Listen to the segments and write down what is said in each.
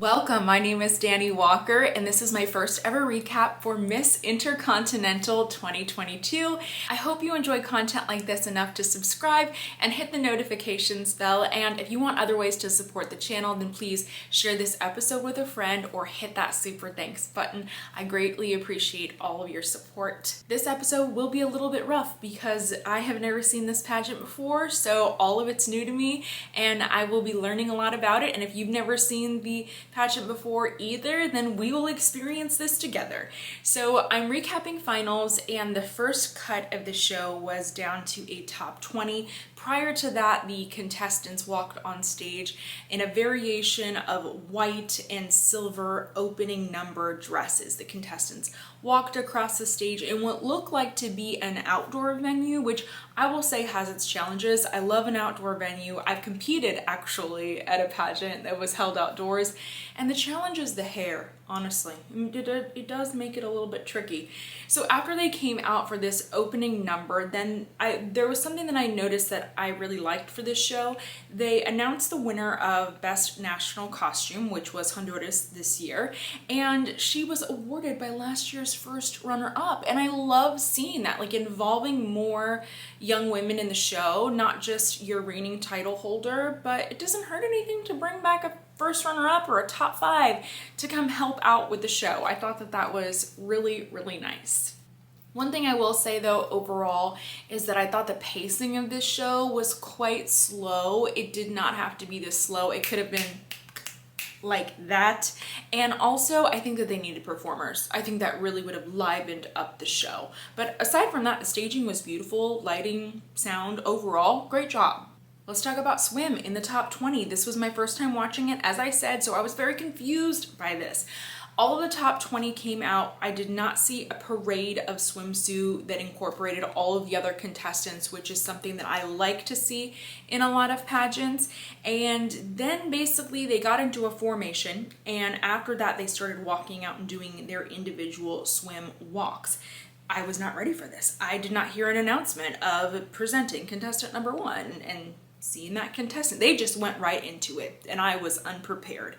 Welcome, my name is Dani Walker and this is my first ever recap for Miss Intercontinental 2022. I hope you enjoy content like this enough to subscribe and hit the notifications bell, and if you want other ways to support the channel then please share this episode with a friend or hit that super thanks button. I greatly appreciate all of your support. This episode will be a little bit rough because I have never seen this pageant before, so all of it's new to me and I will be learning a lot about it, and if you've never seen the pageant before either, then we will experience this together. So I'm recapping finals, and the first cut of the show was down to a top 20. Prior to that, the contestants walked on stage in a variation of white and silver opening number dresses. The contestants walked across the stage in what looked like to be an outdoor venue, which I will say has its challenges. I love an outdoor venue. I've competed actually at a pageant that was held outdoors, and the challenge is the hair, honestly. It does make it a little bit tricky. So after they came out for this opening number, then there was something that I noticed that I really liked for this show. They announced the winner of Best National Costume, which was Honduras this year, and she was awarded by last year's first runner-up. And I love seeing that, like involving more young women in the show, not just your reigning title holder, but it doesn't hurt anything to bring back a first runner-up or a top 5 to come help out with the show. I thought that that was really, really nice. One thing I will say though overall is that I thought the pacing of this show was quite slow. It did not have to be this slow. It could have been like that. And also I think that they needed performers. I think that really would have livened up the show. But aside from that, the staging was beautiful, lighting, sound, overall, great job. Let's talk about swim in the top 20. This was my first time watching it, as I said, so I was very confused by this. All of the top 20 came out. I did not see a parade of swimsuit that incorporated all of the other contestants, which is something that I like to see in a lot of pageants. And then basically they got into a formation, and after that they started walking out and doing their individual swim walks. I was not ready for this. I did not hear an announcement of presenting contestant number 1 and seeing that contestant. They just went right into it and I was unprepared.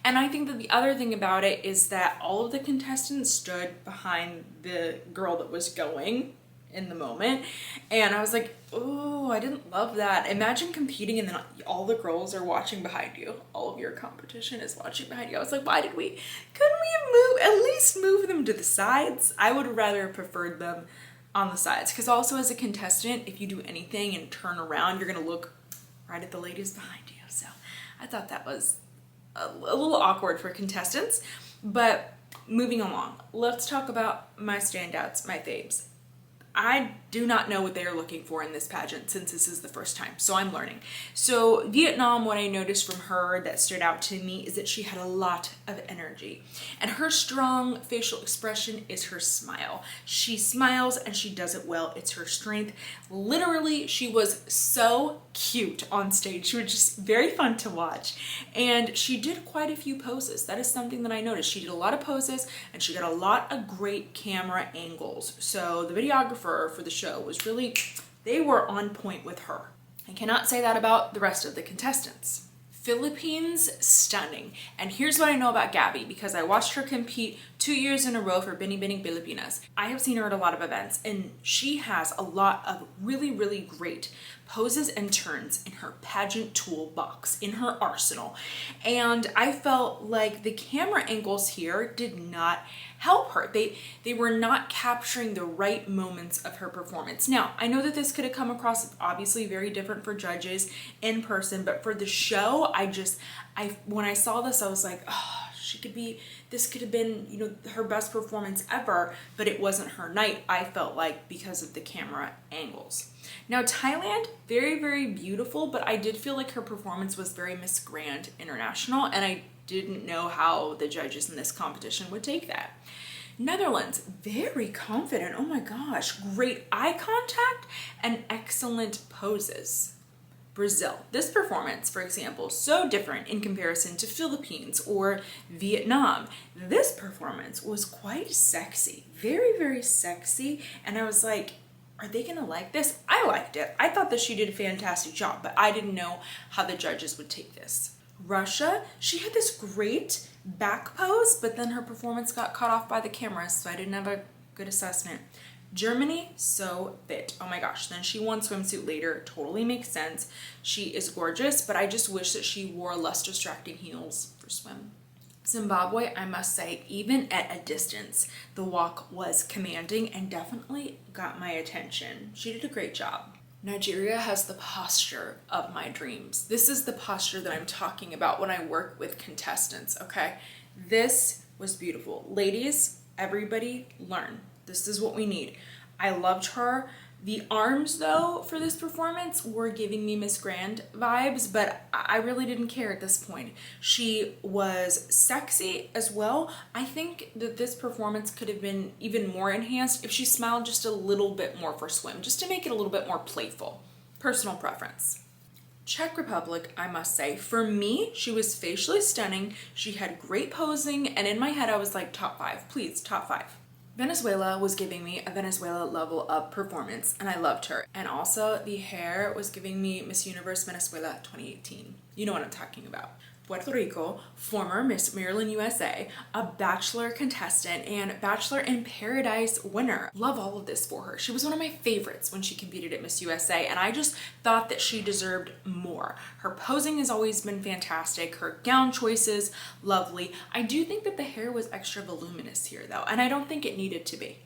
And I think that the other thing about it is that all of the contestants stood behind the girl that was going in the moment, and I was like, oh, I didn't love that. Imagine competing and then all the girls are watching behind you. All of your competition is watching behind you. I was like, couldn't we at least move them to the sides? I would have rather preferred them on the sides, because also as a contestant, if you do anything and turn around, you're gonna look right at the ladies behind you. So I thought that was a little awkward for contestants. But moving along, let's talk about my standouts, my faves. I do not know what they are looking for in this pageant since this is the first time, so I'm learning. So Vietnam, what I noticed from her that stood out to me is that she had a lot of energy, and her strong facial expression is her smile. She smiles and she does it well. It's her strength. Literally, she was so cute on stage. She was just very fun to watch, and she did quite a few poses. That is something that I noticed. She did a lot of poses and she got a lot of great camera angles. So the videographer for the show was really, they were on point with her. I cannot say that about the rest of the contestants. Philippines, stunning. And here's what I know about Gabby, because I watched her compete 2 years in a row for Bini Bini Pilipinas. I have seen her at a lot of events, and she has a lot of really, really great poses and turns in her pageant toolbox, in her arsenal. And I felt like the camera angles here did not help her. They were not capturing the right moments of her performance. Now, I know that this could have come across obviously very different for judges in person, but for the show, when I saw this, I was like, oh, this could have been, her best performance ever, but it wasn't her night, I felt like, because of the camera angles. Now, Thailand, very, very beautiful, but I did feel like her performance was very Miss Grand International, and I didn't know how the judges in this competition would take that. Netherlands, very confident. Oh my gosh, great eye contact and excellent poses. Brazil, this performance, for example, so different in comparison to Philippines or Vietnam. This performance was quite sexy, very, very sexy, and I was like, are they gonna like this? I liked it. I thought that she did a fantastic job, but I didn't know how the judges would take this. Russia, she had this great back pose, but then her performance got cut off by the cameras, so I didn't have a good assessment. Germany, so fit. Oh my gosh. Then she won swimsuit later. Totally makes sense. She is gorgeous, but I just wish that she wore less distracting heels for swim. Zimbabwe, I must say, even at a distance, the walk was commanding and definitely got my attention. She did a great job. Nigeria has the posture of my dreams. This is the posture that I'm talking about when I work with contestants, okay? This was beautiful. Ladies, everybody learn. This is what we need. I loved her. The arms, though, for this performance were giving me Miss Grand vibes, but I really didn't care at this point. She was sexy as well. I think that this performance could have been even more enhanced if she smiled just a little bit more for swim, just to make it a little bit more playful. Personal preference. Czech Republic, I must say, for me, she was facially stunning. She had great posing, and in my head, I was like, top 5, please, top 5. Venezuela was giving me a Venezuela level of performance, and I loved her. And also the hair was giving me Miss Universe Venezuela 2018. You know what I'm talking about. Puerto Rico, former Miss Maryland USA, a Bachelor contestant and Bachelor in Paradise winner. Love all of this for her. She was one of my favorites when she competed at Miss USA, and I just thought that she deserved more. Her posing has always been fantastic. Her gown choices, lovely. I do think that the hair was extra voluminous here though, and I don't think it needed to be.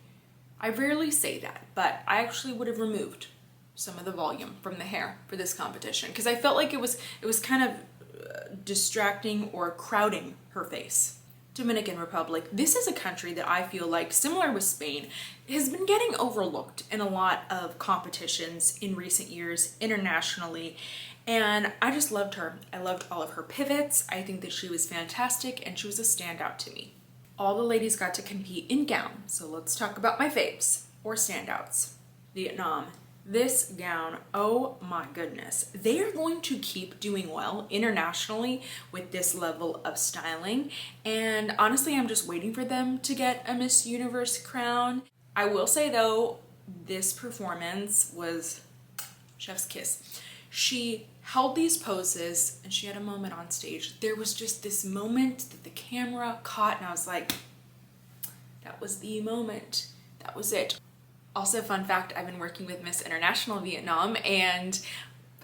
I rarely say that, but I actually would have removed some of the volume from the hair for this competition because I felt like it was kind of distracting or crowding her face. Dominican Republic, this is a country that I feel like, similar with Spain, has been getting overlooked in a lot of competitions in recent years internationally, and I just loved her. I loved all of her pivots. I think that she was fantastic and she was a standout to me. All the ladies got to compete in gown, so let's talk about my faves or standouts. Vietnam. This gown, oh my goodness. They are going to keep doing well internationally with this level of styling. And honestly, I'm just waiting for them to get a Miss Universe crown. I will say though, this performance was chef's kiss. She held these poses and she had a moment on stage. There was just this moment that the camera caught and I was like, that was the moment. That was it. Also, fun fact, I've been working with Miss International Vietnam and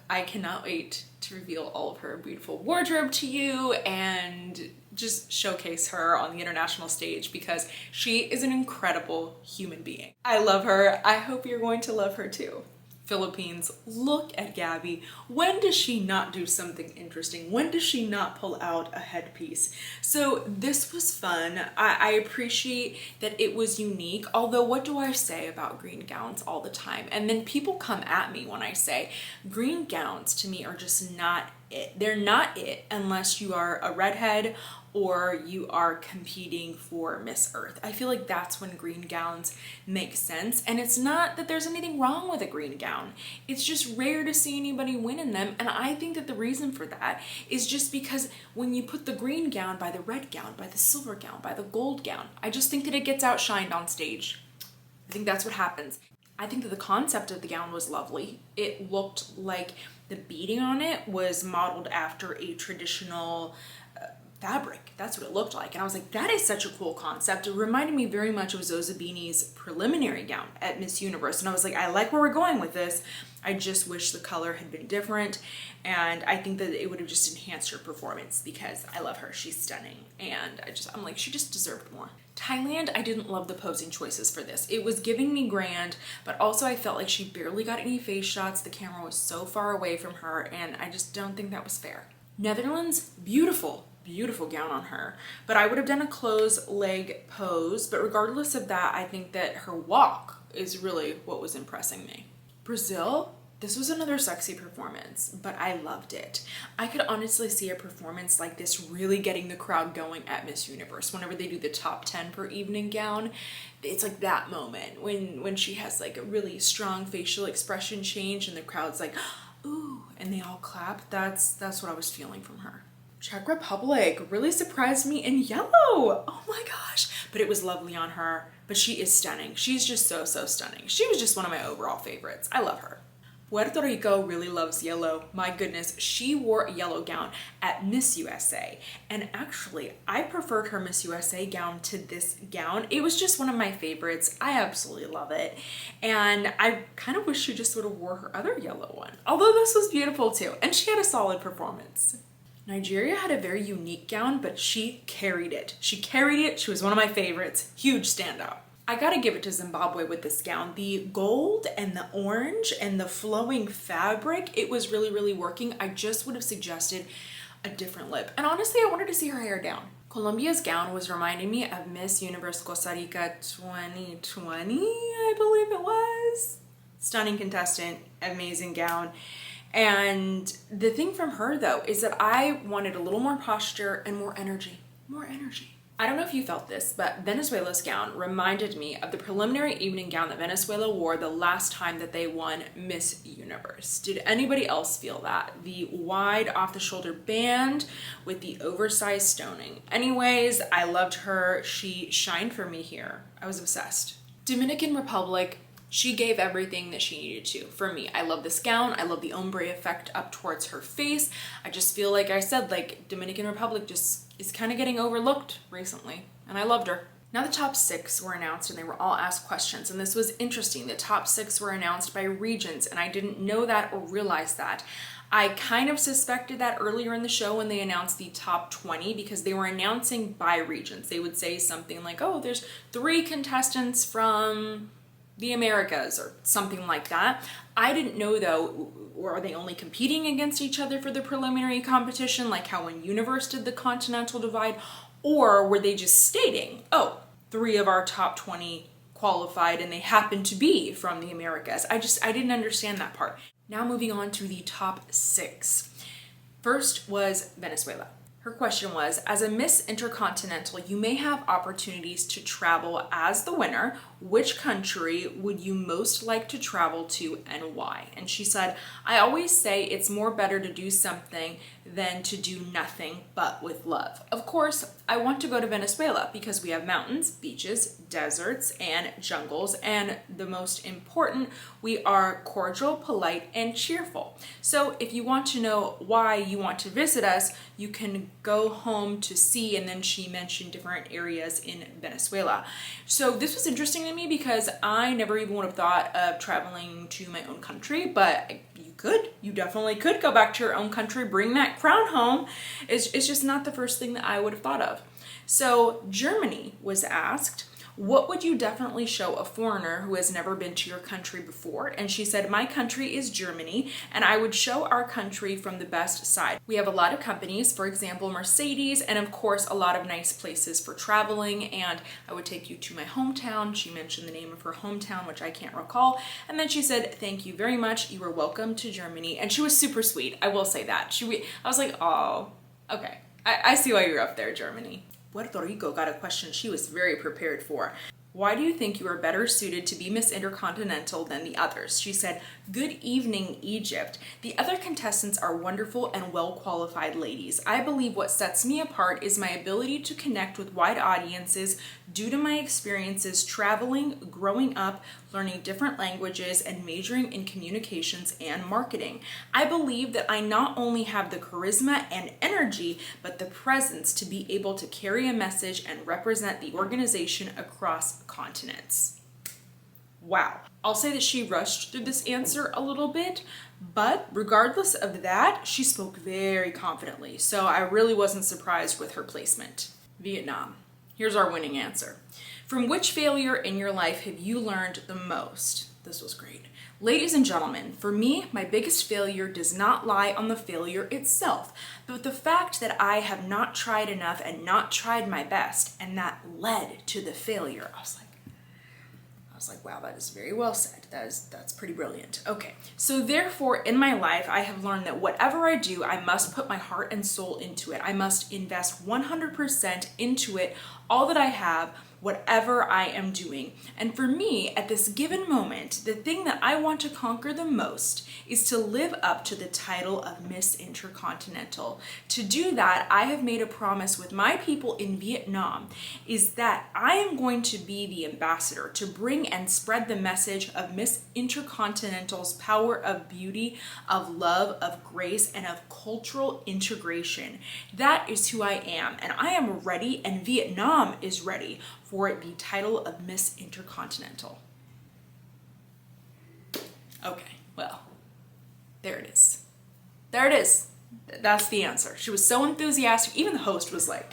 I cannot wait to reveal all of her beautiful wardrobe to you and just showcase her on the international stage because she is an incredible human being. I love her. I hope you're going to love her too. Philippines, look at Gabby. When does she not do something interesting? When does she not pull out a headpiece? So this was fun. I appreciate that it was unique, although what do I say about green gowns all the time? And then people come at me when I say green gowns to me are just not it. They're not it unless you are a redhead or you are competing for Miss Earth. I feel like that's when green gowns make sense. And it's not that there's anything wrong with a green gown. It's just rare to see anybody win in them. And I think that the reason for that is just because when you put the green gown by the red gown, by the silver gown, by the gold gown, I just think that it gets outshined on stage. I think that's what happens. I think that the concept of the gown was lovely. It looked like the beading on it was modeled after a traditional fabric. That's what it looked like. And I was like, that is such a cool concept. It reminded me very much of Zozabini's preliminary gown at Miss Universe. And I was like, I like where we're going with this. I just wish the color had been different. And I think that it would have just enhanced her performance because I love her. She's stunning. And I'm like, she just deserved more. Thailand, I didn't love the posing choices for this. It was giving me grand, but also I felt like she barely got any face shots. The camera was so far away from her and I just don't think that was fair. Netherlands, beautiful gown on her, but I would have done a closed leg pose. But regardless of that, I think that her walk is really what was impressing me. Brazil, this was another sexy performance, but I loved it. I could honestly see a performance like this really getting the crowd going at Miss Universe. Whenever they do the top 10 per evening gown, it's like that moment when she has like a really strong facial expression change and the crowd's like, ooh, and they all clap. That's what I was feeling from her. Czech Republic really surprised me in yellow. Oh my gosh. But it was lovely on her. But she is stunning. She's just so stunning. She was just one of my overall favorites. I love her. Puerto Rico really loves yellow. My goodness, she wore a yellow gown at Miss USA. And actually, I preferred her Miss USA gown to this gown. It was just one of my favorites. I absolutely love it. And I kind of wish she just would have wore her other yellow one. Although this was beautiful too. And she had a solid performance. Nigeria had a very unique gown, but she carried it. She carried it. She was one of my favorites. Huge standout. I gotta give it to Zimbabwe with this gown. The gold and the orange and the flowing fabric, it was really, really working. I just would have suggested a different lip. And honestly, I wanted to see her hair down. Colombia's gown was reminding me of Miss Universe Costa Rica 2020, I believe it was. Stunning contestant, amazing gown. And the thing from her though is that I wanted a little more posture and more energy. More energy. I don't know if you felt this, but Venezuela's gown reminded me of the preliminary evening gown that Venezuela wore the last time that they won Miss Universe. Did anybody else feel that? The wide off-the-shoulder band with the oversized stoning. Anyways, I loved her. She shined for me here. I was obsessed. Dominican Republic, she gave everything that she needed to for me. I love this gown. I love the ombre effect up towards her face. I just feel like I said, like Dominican Republic just is kind of getting overlooked recently, and I loved her. Now the top 6 were announced and they were all asked questions, and this was interesting. The top 6 were announced by regions, and I didn't know that or realize that. I kind of suspected that earlier in the show when they announced the top 20 because they were announcing by regions. They would say something like, oh, there's 3 contestants from the Americas or something like that. I didn't know though, or are they only competing against each other for the preliminary competition like how when Universe did the Continental Divide, or were they just stating, oh, 3 of our top 20 qualified and they happen to be from the Americas. I didn't understand that part. Now moving on to the top 6. First was Venezuela. Her question was, as a Miss Intercontinental, you may have opportunities to travel as the winner. Which country would you most like to travel to and why? And she said, I always say it's more better to do something than to do nothing but with love. Of course, I want to go to Venezuela because we have mountains, beaches, deserts, and jungles. And the most important, we are cordial, polite, and cheerful. So if you want to know why you want to visit us, you can go home to see. And then she mentioned different areas in Venezuela. So this was interesting to me because I never even would have thought of traveling to my own country, but you definitely could go back to your own country, bring that crown home. It's just not the first thing that I would have thought of. So Germany was asked, what would you definitely show a foreigner who has never been to your country before? And she said, my country is Germany, and I would show our country from the best side. We have a lot of companies, for example, Mercedes, and of course, a lot of nice places for traveling, and I would take you to my hometown. She mentioned the name of her hometown, which I can't recall, and then she said, thank you very much. You are welcome to Germany, and she was super sweet. I will say that. I was like, oh, okay. I see why you're up there, Germany. Puerto Rico got a question she was very prepared for. Why do you think you are better suited to be Miss Intercontinental than the others? She said, good evening, Egypt. The other contestants are wonderful and well-qualified ladies. I believe what sets me apart is my ability to connect with wide audiences due to my experiences traveling, growing up, learning different languages, and majoring in communications and marketing. I believe that I not only have the charisma and energy, but the presence to be able to carry a message and represent the organization across continents. Wow. I'll say that she rushed through this answer a little bit, but regardless of that, she spoke very confidently, so I really wasn't surprised with her placement. Vietnam. Here's our winning answer. From which failure in your life have you learned the most? This was great. Ladies and gentlemen, for me, my biggest failure does not lie on the failure itself, but the fact that I have not tried enough and not tried my best, and that led to the failure. I was like, wow, that is very well said. That's pretty brilliant. Okay, so therefore in my life, I have learned that whatever I do, I must put my heart and soul into it. I must invest 100% into it, all that I have, whatever I am doing. And for me, at this given moment, the thing that I want to conquer the most is to live up to the title of Miss Intercontinental. To do that, I have made a promise with my people in Vietnam is that I am going to be the ambassador to bring and spread the message of Miss Intercontinental's power of beauty, of love, of grace, and of cultural integration. That is who I am, and I am ready, and Vietnam is ready for the title of Miss Intercontinental. Okay, well, there it is. There it is. That's the answer. She was so enthusiastic. Even the host was like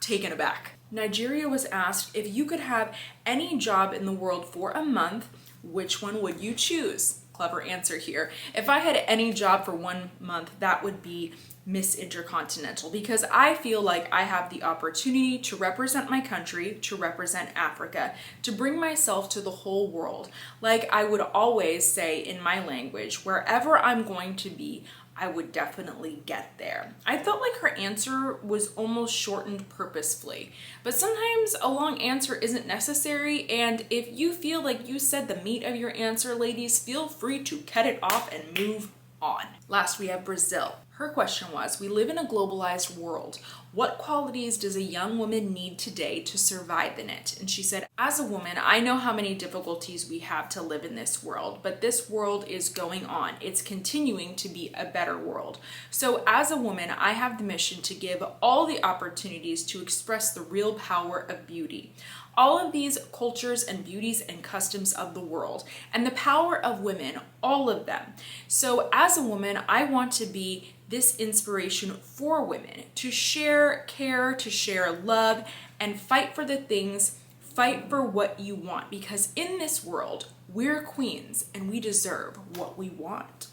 taken aback. Nigeria was asked, if you could have any job in the world for a month, which one would you choose? Clever answer here. If I had any job for 1 month, that would be Miss Intercontinental, because I feel like I have the opportunity to represent my country, to represent Africa, to bring myself to the whole world. Like I would always say in my language, wherever I'm going to be, I would definitely get there. I felt like her answer was almost shortened purposefully, but sometimes a long answer isn't necessary, and if you feel like you said the meat of your answer, ladies, feel free to cut it off and move on. Last, we have Brazil. Her question was, we live in a globalized world. What qualities does a young woman need today to survive in it? And she said, as a woman, I know how many difficulties we have to live in this world, but this world is going on. It's continuing to be a better world. So as a woman, I have the mission to give all the opportunities to express the real power of beauty. All of these cultures and beauties and customs of the world, and the power of women, all of them. So as a woman, I want to be this inspiration for women to share care, to share love, and fight for the things, fight for what you want, because in this world, we're queens and we deserve what we want.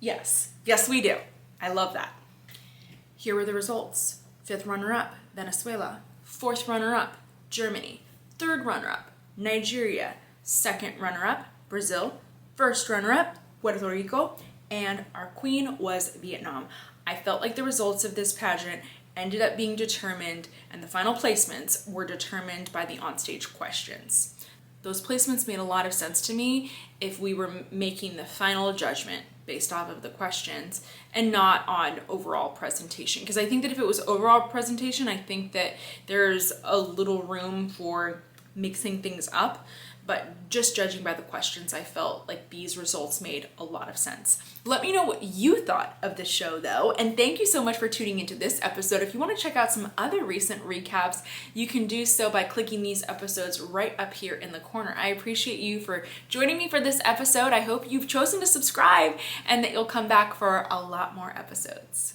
Yes, yes we do. I love that. Here were the results. 5th runner-up, Venezuela. 4th runner-up, Germany. 3rd runner-up, Nigeria. 2nd runner-up, Brazil. 1st runner-up, Puerto Rico. And our queen was Vietnam. I felt like the results of this pageant ended up being determined, and the final placements were determined by the onstage questions. Those placements made a lot of sense to me if we were making the final judgment based off of the questions and not on overall presentation. Because I think that if it was overall presentation, I think that there's a little room for mixing things up. But just judging by the questions, I felt like these results made a lot of sense. Let me know what you thought of the show though, and thank you so much for tuning into this episode. If you want to check out some other recent recaps, you can do so by clicking these episodes right up here in the corner. I appreciate you for joining me for this episode. I hope you've chosen to subscribe and that you'll come back for a lot more episodes.